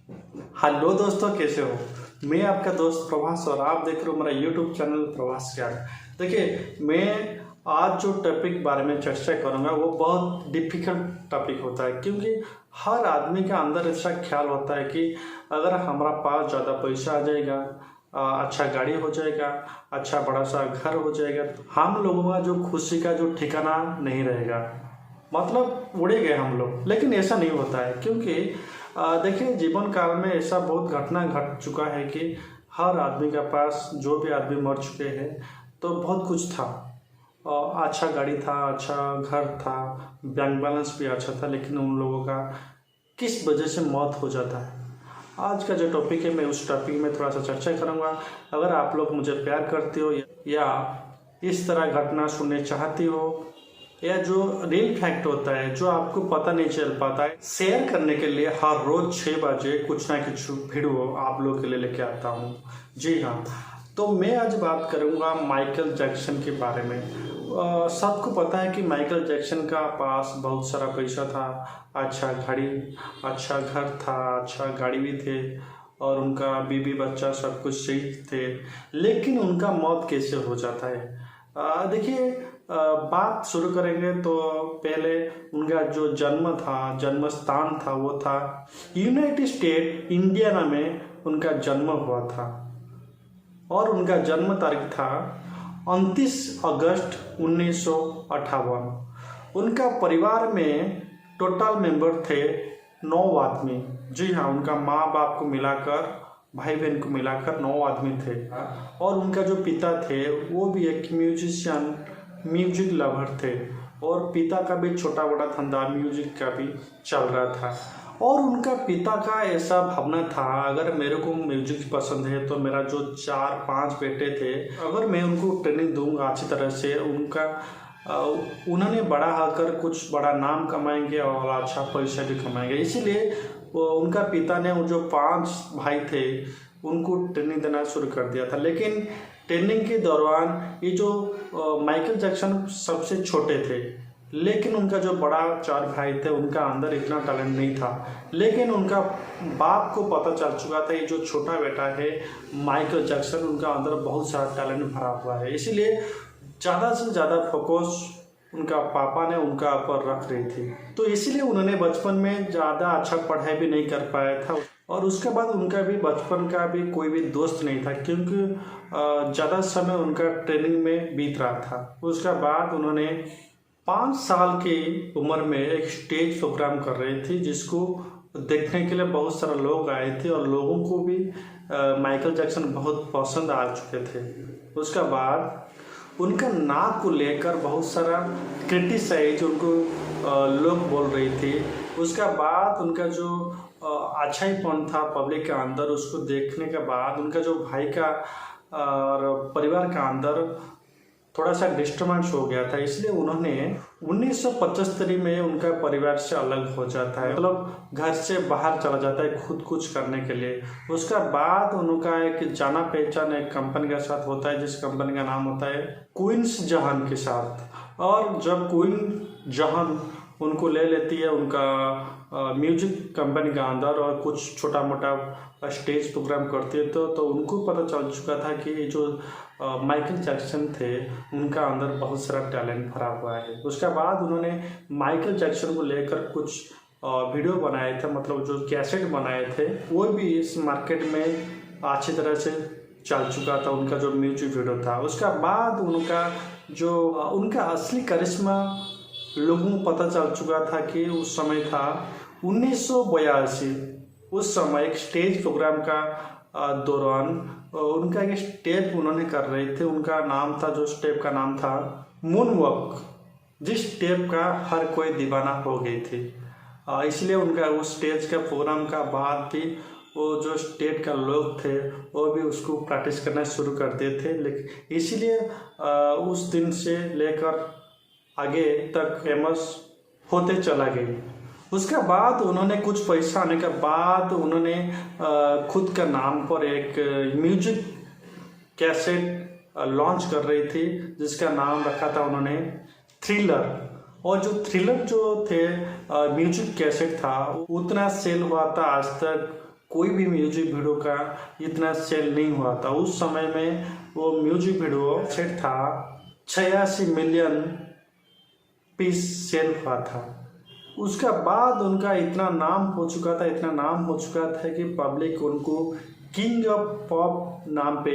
Hello दोस्तों, कैसे हो। मैं आपका दोस्त प्रभास और आप देख रहे हो मेरा यूट्यूब चैनल प्रभास ज्ञान। देखिए, मैं आज जो टॉपिक बारे में चर्चा करूंगा वो बहुत डिफिकल्ट टॉपिक होता है, क्योंकि हर आदमी के अंदर ऐसा ख्याल होता है कि अगर हमारा पास ज़्यादा पैसा आ जाएगा, अच्छा गाड़ी हो जाएगा, अच्छा बड़ा सा घर हो जाएगा, तो हम लोगों का जो खुशी का जो ठिकाना नहीं रहेगा, मतलब उड़े गए हम लोग। लेकिन ऐसा नहीं होता है, क्योंकि देखिए, जीवन काल में ऐसा बहुत घटना घट चुका है कि हर आदमी के पास, जो भी आदमी मर चुके हैं, तो बहुत कुछ था। अच्छा गाड़ी था, अच्छा घर था, बैंक बैलेंस भी अच्छा था, लेकिन उन लोगों का किस वजह से मौत हो जाता है। आज का जो टॉपिक है, मैं उस टॉपिक में थोड़ा सा चर्चा करूंगा। अगर आप लोग मुझे प्यार करते हो या इस तरह घटना सुनने चाहती हो, या जो रियल फैक्ट होता है जो आपको पता नहीं चल पाता है, शेयर करने के लिए हर रोज 6 बजे कुछ ना कुछ वीडियो आप लोग के लिए लेके आता हूँ। जी हाँ, तो मैं आज बात करूँगा माइकल जैक्सन के बारे में। सबको पता है कि माइकल जैक्सन का पास बहुत सारा पैसा था, अच्छा घड़ी, अच्छा घर था, अच्छा गाड़ी भी थे, और उनका बीवी बच्चा सब कुछ सही थे। लेकिन उनका मौत कैसे हो जाता है। देखिए, बात शुरू करेंगे तो पहले उनका जो जन्म था, जन्म स्थान था, वो था यूनाइटेड स्टेट इंडियाना में उनका जन्म हुआ था। और उनका जन्म तारीख था 29 अगस्त 1958। उनका परिवार में टोटल मेंबर थे 9 आदमी। जी हाँ, उनका माँ बाप को मिलाकर, भाई बहन को मिलाकर 9 आदमी थे। और उनका जो पिता थे वो भी एक म्यूजिशियन, म्यूजिक लवर थे, और पिता का भी छोटा बड़ा धंधा म्यूजिक का भी चल रहा था। और उनका पिता का ऐसा भावना था, अगर मेरे को म्यूजिक पसंद है तो मेरा जो 4-5 बेटे थे, अगर मैं उनको ट्रेनिंग दूंगा अच्छी तरह से, उन्होंने बड़ा होकर कुछ बड़ा नाम कमाएंगे और अच्छा पैसा भी कमाएंगे। इसीलिए उनका पिता ने वो जो 5 भाई थे उनको ट्रेनिंग देना शुरू कर दिया था। लेकिन ट्रेनिंग के दौरान ये जो माइकल जैक्सन सबसे छोटे थे, लेकिन उनका जो बड़ा 4 भाई थे उनका अंदर इतना टैलेंट नहीं था। लेकिन उनका बाप को पता चल चुका था ये जो छोटा बेटा है माइकल जैक्सन, उनका अंदर बहुत सारा टैलेंट भरा हुआ है। इसीलिए ज़्यादा से ज़्यादा फोकस उनका पापा ने उनका ऊपर रख रही थी। तो इसीलिए उन्होंने बचपन में ज़्यादा अच्छा पढ़ाई भी नहीं कर पाया था। और उसके बाद उनका भी बचपन का भी कोई भी दोस्त नहीं था, क्योंकि ज़्यादा समय उनका ट्रेनिंग में बीत रहा था। उसके बाद उन्होंने 5 साल की उम्र में एक स्टेज प्रोग्राम कर रही थी, जिसको देखने के लिए बहुत सारे लोग आए थे, और लोगों को भी माइकल जैक्सन बहुत पसंद आ चुके थे। उसके बाद उनका नाक को लेकर बहुत सारा क्रिटिसाइज उनको लोग बोल रही थी। उसका बाद उनका जो अच्छाईपन था पब्लिक के अंदर, उसको देखने के बाद उनका जो भाई का और परिवार का अंदर थोड़ा सा डिस्टर्बेंस हो गया था। इसलिए उन्होंने 1975 में उनका परिवार से अलग हो जाता है, मतलब घर से बाहर चला जाता है खुद कुछ करने के लिए। उसका बाद उनका एक जाना पहचान एक कंपनी के साथ होता है, जिस कंपनी का नाम होता है क्वींस जहान के साथ। और जब क्वीन जहान उनको ले लेती है उनका म्यूजिक कंपनी का अंदर, और कुछ छोटा मोटा स्टेज प्रोग्राम करती है, तो उनको पता चल चुका था कि जो माइकल जैक्सन थे उनका अंदर बहुत सारा टैलेंट भरा हुआ है। उसके बाद उन्होंने माइकल जैक्सन को लेकर कुछ वीडियो बनाए थे, मतलब जो कैसेट बनाए थे, वो भी इस मार्केट में अच्छी तरह से चल चुका था, उनका जो म्यूजिक वीडियो था। उसका बाद उनका असली करिश्मा लोगों को पता चल चुका था कि उस समय था 1982। उस समय एक स्टेज प्रोग्राम का दौरान उनका एक स्टेप उन्होंने कर रहे थे। उनका नाम था, जो स्टेप का नाम था मून वॉक, जिस स्टेप का हर कोई दीवाना हो गई थी। इसलिए उनका उस स्टेज का प्रोग्राम का बाद भी वो जो स्टेट का लोग थे वो भी उसको प्रैक्टिस करना शुरू कर दिए थे। लेकिन इसीलिए उस दिन से लेकर आगे तक फेमस होते चला गई। उसके बाद उन्होंने कुछ पैसा आने के बाद उन्होंने खुद का नाम पर एक म्यूजिक कैसेट लॉन्च कर रही थी, जिसका नाम रखा था उन्होंने थ्रिलर। और जो थ्रिलर जो थे म्यूजिक कैसेट था, उतना सेल हुआ था आज तक कोई भी म्यूजिक वीडियो का इतना सेल नहीं हुआ था। उस समय में वो म्यूजिक वीडियो सेट था 86 मिलियन पीस सेल हुआ था। उसका बाद उनका इतना नाम हो चुका था, इतना नाम हो चुका था कि पब्लिक उनको किंग ऑफ पॉप नाम पे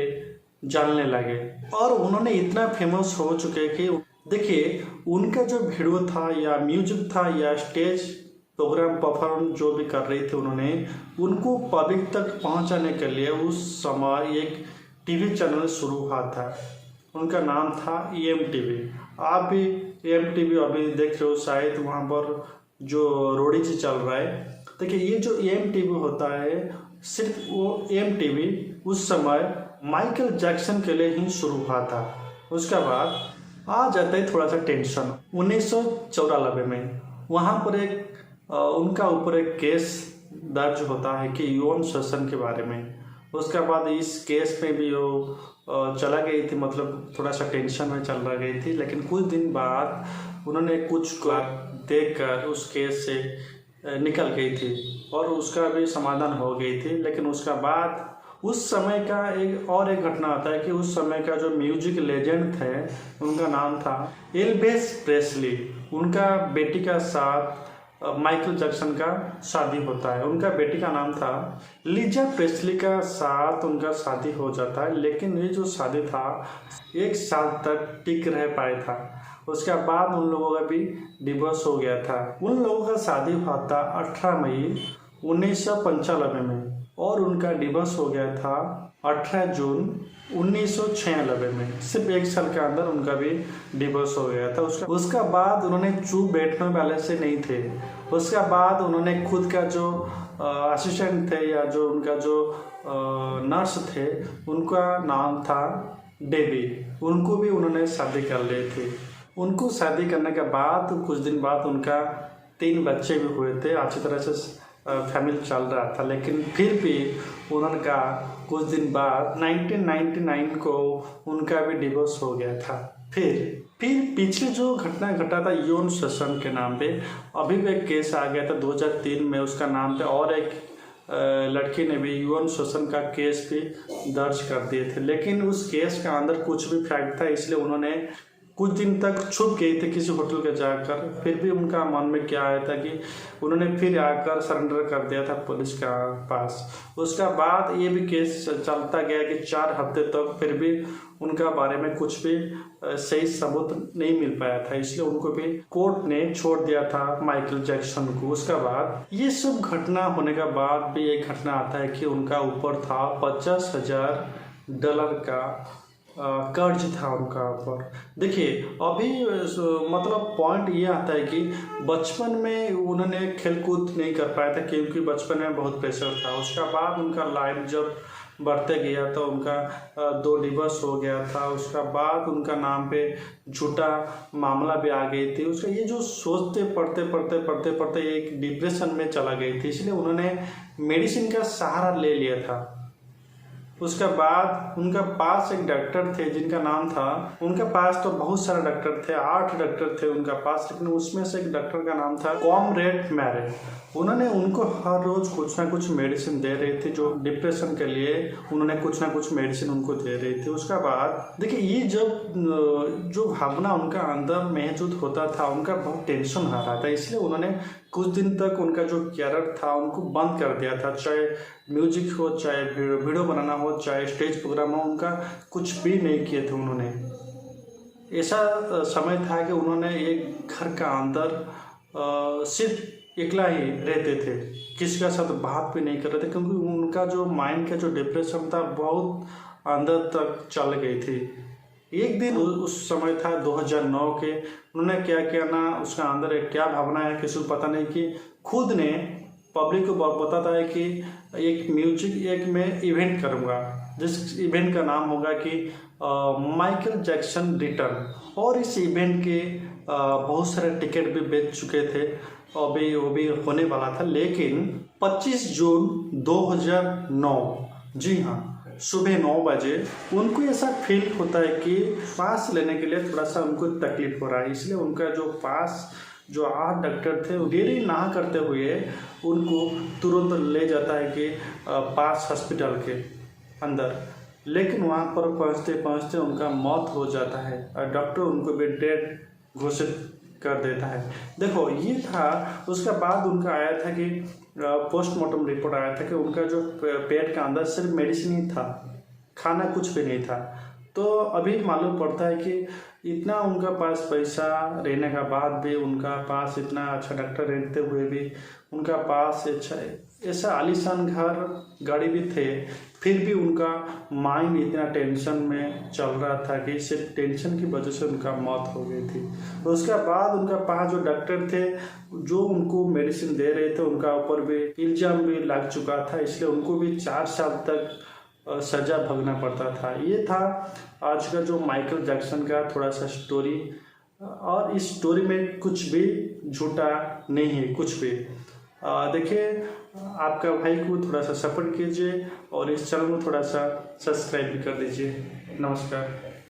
जानने लगे और उन्होंने इतना फेमस हो चुके कि देखिए उनका जो वीडियो था या म्यूजिक था या स्टेज प्रोग्राम परफॉर्म जो भी कर रहे थे उन्होंने, उनको पब्लिक तक पहुंचाने के लिए उस समय एक टीवी चैनल शुरू हुआ था। उनका नाम था EMTV। आप भी EMTV अभी देख रहे हो शायद, वहाँ पर जो रोडी जी चल रहा है। देखिए ये जो EMTV होता है, सिर्फ वो EMTV उस समय माइकल जैक्सन के लिए ही शुरू हुआ था। उसके बाद आ जाता है थोड़ा सा टेंशन 1994 में। वहाँ पर एक उनका ऊपर एक केस दर्ज होता है कि यौन शोषण के बारे में। उसके बाद इस केस में भी वो चला गई थी, मतलब थोड़ा सा टेंशन में चल रह गई थी। लेकिन कुछ दिन बाद उन्होंने कुछ देखकर उस केस से निकल गई थी और उसका भी समाधान हो गई थी। लेकिन उसका बाद उस समय का एक घटना आता है कि उस समय का जो म्यूजिक लेजेंड थे उनका नाम था एल्विस प्रेस्ली। उनका बेटी का साथ माइकल जैक्सन का शादी होता है। उनका बेटी का नाम था लीजा प्रेस्ली का साथ उनका शादी हो जाता है। लेकिन ये जो शादी था 1 साल तक टिक रह पाया था। उसके बाद उन लोगों का भी डिवोर्स हो गया था। उन लोगों का शादी हुआ था 18 मई 1995 में और उनका डिवोर्स हो गया था 18 जून 1996 में। सिर्फ 1 साल के अंदर उनका भी डिवोर्स हो गया था। उसका बाद उन्होंने चुप बैठने वाले से नहीं थे। उसका बाद उन्होंने खुद का जो असिस्टेंट थे या जो उनका जो नर्स थे उनका नाम था डेबी, उनको भी उन्होंने शादी कर लिए थे। उनको शादी करने के बाद कुछ दिन बाद उनका 3 बच्चे भी हुए थे। अच्छी तरह से फैमिली चल रहा था। लेकिन फिर भी उनका कुछ दिन बाद 1999 को उनका भी डिवोर्स हो गया था। फिर पिछले जो घटना घटा था यौन शोषण के नाम पे, अभी भी एक केस आ गया था 2003 में उसका नाम पे, और एक लड़की ने भी यौन शोषण का केस भी दर्ज कर दिए थे। लेकिन उस केस के अंदर कुछ भी फैक्ट था, इसलिए उन्होंने कुछ दिन तक छुप गए थे किसी होटल के जाकर। फिर भी उनका मन में क्या आया था कि उन्होंने फिर आकर सरेंडर कर दिया था पुलिस का पास। उसका बाद ये भी केस चलता गया कि 4 हफ्ते तक फिर भी उनका बारे में कुछ भी सही सबूत नहीं मिल पाया था। इसलिए उनको भी कोर्ट ने छोड़ दिया था माइकल जैक्सन को। उसका बाद ये सब घटना होने के बाद भी एक घटना आता है कि उनका ऊपर था $50,000 का कर्ज था उनका ऊपर। देखिए अभी मतलब पॉइंट ये आता है कि बचपन में उन्होंने खेलकूद नहीं कर पाया था क्योंकि बचपन में बहुत प्रेशर था। उसका बाद उनका लाइफ जब बढ़ते गया तो उनका 2 डिवोर्स हो गया था। उसका बाद उनका नाम पे झूठा मामला भी आ गई थी। उसका ये जो सोचते पढ़ते एक डिप्रेशन में चला गई थी, इसलिए उन्होंने मेडिसिन का सहारा ले लिया था। उसके बाद उनका पास एक डॉक्टर थे जिनका नाम था, उनके पास तो बहुत सारे डॉक्टर थे, 8 डॉक्टर थे उनका पास, लेकिन उसमें से एक डॉक्टर का नाम था कॉमरेड मैरे। उन्होंने उनको हर रोज कुछ ना कुछ मेडिसिन दे रही थी, जो डिप्रेशन के लिए उन्होंने कुछ ना कुछ मेडिसिन उनको दे रही थी। उसके बाद देखिए ये जब जो भावना उनका अंदर महसूस होता था, उनका बहुत टेंशन आ रहा था, इसलिए उन्होंने कुछ दिन तक उनका जो कैरियर था उनको बंद कर दिया था। चाहे म्यूजिक हो, चाहे वीडियो बनाना हो, चाहे स्टेज प्रोग्राम हो, उनका कुछ भी नहीं किए थे उन्होंने। ऐसा समय था कि उन्होंने एक घर का अंदर सिर्फ अकेला ही रहते थे, किसी का साथ बात भी नहीं कर रहे थे, क्योंकि उनका जो माइंड का जो डिप्रेशन था बहुत अंदर तक चल गई थी। एक दिन उस समय था 2009 के, उन्होंने क्या किया ना, उसका अंदर एक क्या भावना है किसी को पता नहीं, कि खुद ने पब्लिक को बताता है कि एक मैं इवेंट करूंगा, जिस इवेंट का नाम होगा कि माइकल जैक्सन रिटर्न। और इस इवेंट के बहुत सारे टिकट भी बेच चुके थे, अभी वो भी होने वाला था। लेकिन 25 जून 2009, जी हाँ, सुबह 9 बजे उनको ऐसा फील होता है कि पास लेने के लिए थोड़ा सा उनको तकलीफ हो रहा है, इसलिए उनका जो पास जो 8 डॉक्टर थे, देरी ना करते हुए उनको तुरंत ले जाता है कि पास हॉस्पिटल के अंदर, लेकिन वहाँ पर पहुँचते पहुँचते उनका मौत हो जाता है और डॉक्टर उनको भी डेड घोषित कर देता है। देखो ये था। उसके बाद उनका आया था कि पोस्टमार्टम रिपोर्ट आया था कि उनका जो पेट का अंदर सिर्फ मेडिसिन ही था, खाना कुछ भी नहीं था। तो अभी मालूम पड़ता है कि इतना उनका पास पैसा रहने का बाद भी, उनका पास इतना अच्छा डॉक्टर रहते हुए भी, उनका पास ऐसा आलीशान घर गाड़ी भी थे, फिर भी उनका माइंड इतना टेंशन में चल रहा था कि सिर्फ टेंशन की वजह से उनका मौत हो गई थी। तो उसके बाद उनका पास जो डॉक्टर थे जो उनको मेडिसिन दे रहे थे, उनका ऊपर भी इल्ज़ाम भी लग चुका था, इसलिए उनको भी 4 साल तक सजा भगना पड़ता था। ये था आज का जो माइकल जैक्सन का थोड़ा सा स्टोरी, और इस स्टोरी में कुछ भी झूठा नहीं है, कुछ भी। देखिए, आपका भाई को थोड़ा सा सपोर्ट कीजिए और इस चैनल को थोड़ा सा सब्सक्राइब भी कर दीजिए। नमस्कार।